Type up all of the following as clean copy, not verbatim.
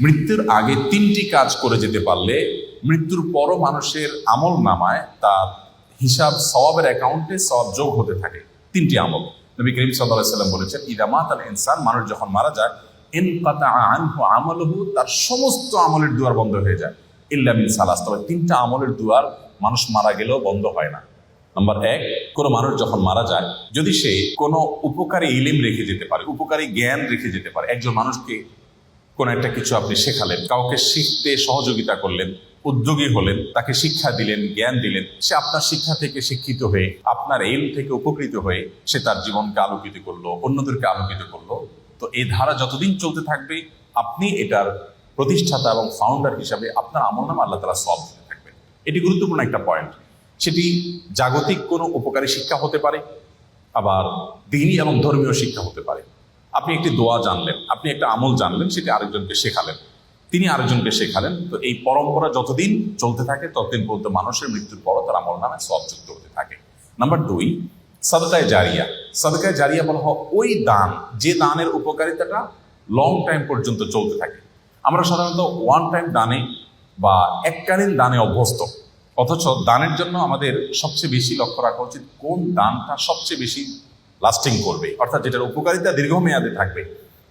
মৃত্যুর আগে 3টি কাজ করে যেতে পারলে মৃত্যুর পরও মানুষের আমল নামায় তার হিসাব সওয়াবের অ্যাকাউন্টে সওয়াব যোগ হতে থাকে। 3টি আমল নবী করিম সাল্লাল্লাহু আলাইহি সাল্লাম বলেছেন, ইদা মাতাল ইনসান, মানুষ যখন মারা যায়, ইনকাতা আনহু আমালুহু, তার সমস্ত আমলের দুয়ার বন্ধ হয়ে যায়, ইল্লা মিন সালাস, তবে 3টা আমলের দুয়ার মানুষ মারা গেলেও বন্ধ হয় না। নাম্বার 1, কোনো মানুষ যখন মারা যায়, যদি সে কোনো উপকারী ইলম রেখে যেতে পারে, উপকারী জ্ঞান রেখে যেতে পারে, একজন মানুষকে কোনো একটা কিছু আপনি শেখালেন, কাউকে শিখতে সহযোগিতা করলেন, উদ্যোগী হলেন, তাকে শিক্ষা দিলেন, জ্ঞান দিলেন, সে আপনার শিক্ষা থেকে শিক্ষিত হয়ে, আপনার ইলম থেকে উপকৃত হয়ে সে তার জীবনকে আলোকিত করলো, অন্যদেরকে আলোকিত করলো, তো এই ধারা যতদিন চলতে থাকবে আপনি এটার প্রতিষ্ঠাতা এবং ফাউন্ডার হিসাবে আপনার আমলনামা আল্লাহ তাআলা সওয়াব দিতে থাকবেন। এটি গুরুত্বপূর্ণ একটা পয়েন্ট। সেটি জাগতিক কোনো উপকারী শিক্ষা হতে পারে, আবার দ্বীনি এবং ধর্মীয় শিক্ষা হতে পারে। আপনি একটি দোয়া জানলেন, আপনি একটা আমল জানলেন, সেটি আরেকজনকে শেখালেন, তিনি আরেকজনকে শেখালেন, তো এই পরম্পরা যতদিন চলতে থাকে ততদিন পর্যন্ত মানুষের মৃত্যুর পরও তার আমল নামে সওয়াব যুক্ত হতে থাকে। নাম্বার 2, সাদকায়ে জারিয়া। সাদকায়ে জারিয়া বলা হয় ওই দান, যে দানের উপকারিতাটা লং টাইম পর্যন্ত চলতে থাকে। আমরা সাধারণত ওয়ান টাইম দানে বা এককালীন দানে অভ্যস্ত, অথচ দানের জন্য আমাদের সবচেয়ে বেশি লক্ষ্য রাখা উচিত কোন দানটা সবচেয়ে বেশি লাস্টিং করবে, অর্থাৎ যেটার উপকারিতা দীর্ঘমেয়াদে থাকবে।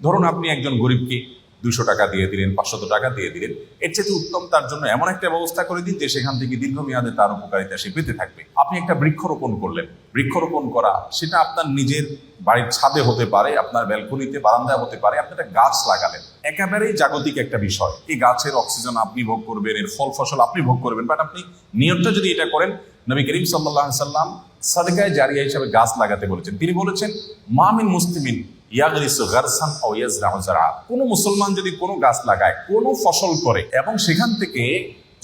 ধরুন আপনি একজন গরিবকে 200 টাকা দিয়ে দিলেন, 500 টাকা দিয়ে দিলেন, এর চেয়ে উত্তম তার জন্য এমন একটা ব্যবস্থা করে দিন যে সেখান থেকে দীর্ঘমেয়াদে তার উপকারিতা সে পেতে থাকবে। আপনি একটা বৃক্ষরোপণ করলেন, বৃক্ষরোপণ করা সেটা আপনার নিজের বাড়ির ছাদে হতে পারে, আপনার ব্যালকনিতে, বারান্দায় হতে পারে, আপনি একটা গাছ লাগালেন, একেবারেই জাগতিক একটা বিষয়। এই গাছের অক্সিজেন আপনি ভোগ করবেন, এর ফল ফসল আপনি ভোগ করবেন, বাট আপনি নিয়তটা যদি এটা করেন, নবী করিম সাল্লাল্লাহু আলাইহি সাল্লাম সাদকায়ে জারিয়া হিসেবে গাছ লাগাতে বলেছেন। তিনি বলেছেন, মা মিন মুসলিমিন ইয়াগরিসু গারসান আও ইয়াজরাউ যারআ, কোন মুসলমান যদি কোনো গাছ লাগায়, কোনো ফসল করে, এবং সেখান থেকে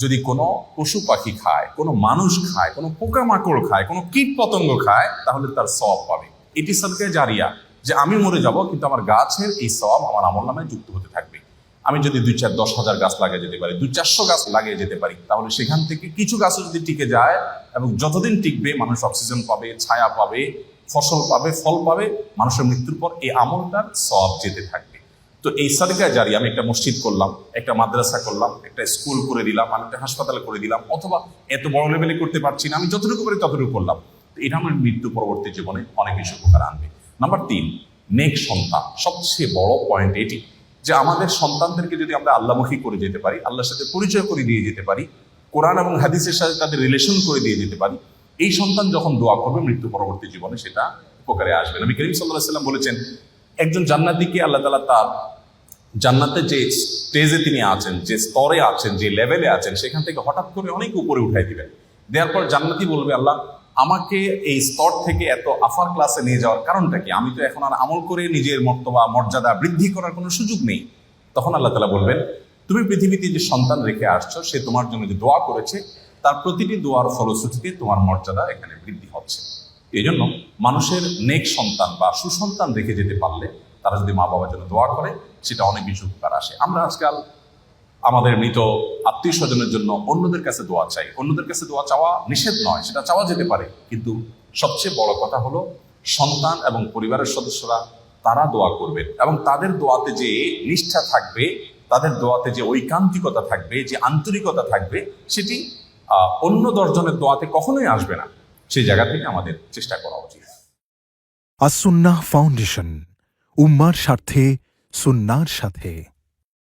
যদি কোনো পশু পাখি খায়, কোনো মানুষ খায়, কোনো পোকামাকড় খায়, কোনো কীট পতঙ্গ খায়, তাহলে তার সওয়াব পাবে। এটি সাদকায়ে জারিয়া, যে আমি মরে যাব কিন্তু আমার গাছের এই সওয়াব আমার আমলনামায় যুক্ত হতে থাকবে। আমি যদি 2-4-10,000 গাছ লাগিয়ে যেতে পারি, 200-400 গাছ লাগিয়ে যেতে পারি, তাহলে সেখান থেকে কিছু গাছও যদি টিকে যায়, এবং যতদিন টিকবে মানুষ অক্সিজেন পাবে, ছায়া পাবে, ফসল পাবে, ফল পাবে, মানুষের মৃত্যুর পর এই আমলটার সওয়াব যেতে থাকবে। তো এই সাদকায়ে জারিয়া, আমি একটা মসজিদ করলাম, একটা মাদ্রাসা করলাম, একটা স্কুল করে দিলাম, আমি একটা হাসপাতাল করে দিলাম, অথবা এত বড় লেভেলে করতে পারছি না, আমি যতটুকু পারি ততটুকু করলাম, তো এটা আমার মৃত্যু পরবর্তী জীবনে অনেক বেশি উপকার আনবে। নাম্বার 3, নেক সন্তান। সবচেয়ে বড় পয়েন্ট এটি, যে আমাদের সন্তানদেরকে যদি আমরা আল্লাহমুখী করে যেতে পারি, আল্লাহর সাথে পরিচয় করে দিয়ে যেতে পারি, কোরআন এবং হাদিসের সাথে তাদের রিলেশন করে দিয়ে যেতে পারি, এই সন্তান যখন দোয়া করবে মৃত্যু পরবর্তী জীবনে সেটা উপকারে আসবে। নবী করিম সাল্লাল্লাহু আলাইহি সাল্লাম বলেছেন, একজন জান্নাতীকে আল্লাহ তাআলা তার জান্নাতে যে স্টেজে তিনি আছেন, যে স্তরে আছেন, যে লেভেলে আছেন, সেখান থেকে হঠাৎ করে অনেক উপরে উঠাই দিবেন। দেওয়ার পর জান্নাতি বলবে, আল্লাহ আমাকে এই স্তর থেকে এত আফার ক্লাসে নিয়ে যাওয়ার কারণটা কি? আমি তো এখন আর আমল করে নিজের মর্তবা মর্যাদা বৃদ্ধি করার কোনো সুযোগ নেই। তখন আল্লাহ তাআলা বলবেন, তুমি পৃথিবীতে যে সন্তান রেখে আসছো, সে তোমার জন্য যে দোয়া করেছে, তার প্রতিটি দোয়ার ফলশ্রুতিতে তোমার মর্যাদা এখানে বৃদ্ধি হচ্ছে। এই জন্য মানুষের নেক সন্তান বা সুসন্তান রেখে যেতে পারলে, তারা যদি মা বাবার জন্য দোয়া করে, সেটা অনেক বেশি উপকার আসে। আমরা আজকাল আমাদের মৃত আত্মীয় স্বজনের জন্য অন্যদের কাছে দোয়া চাই। অন্যদের কাছে দোয়া চাওয়া নিষেধ নয়, সেটা চাওয়া যেতে পারে, কিন্তু সবচেয়ে বড় কথা হলো সন্তান এবং পরিবারের সদস্যরা তারা দোয়া করবেন, এবং তাদের দোয়াতে যে নিষ্ঠা থাকবে, তাদের দোয়াতে যে ঐকান্তিকতা থাকবে, যে আন্তরিকতা থাকবে, সেটি অন্য 10 জনের দোয়াতে কখনোই আসবে না। সেই জায়গা থেকে আমাদের চেষ্টা করা উচিত। আস-সুন্নাহ ফাউন্ডেশন, উম্মার স্বার্থে, সুন্নাহর সাথে।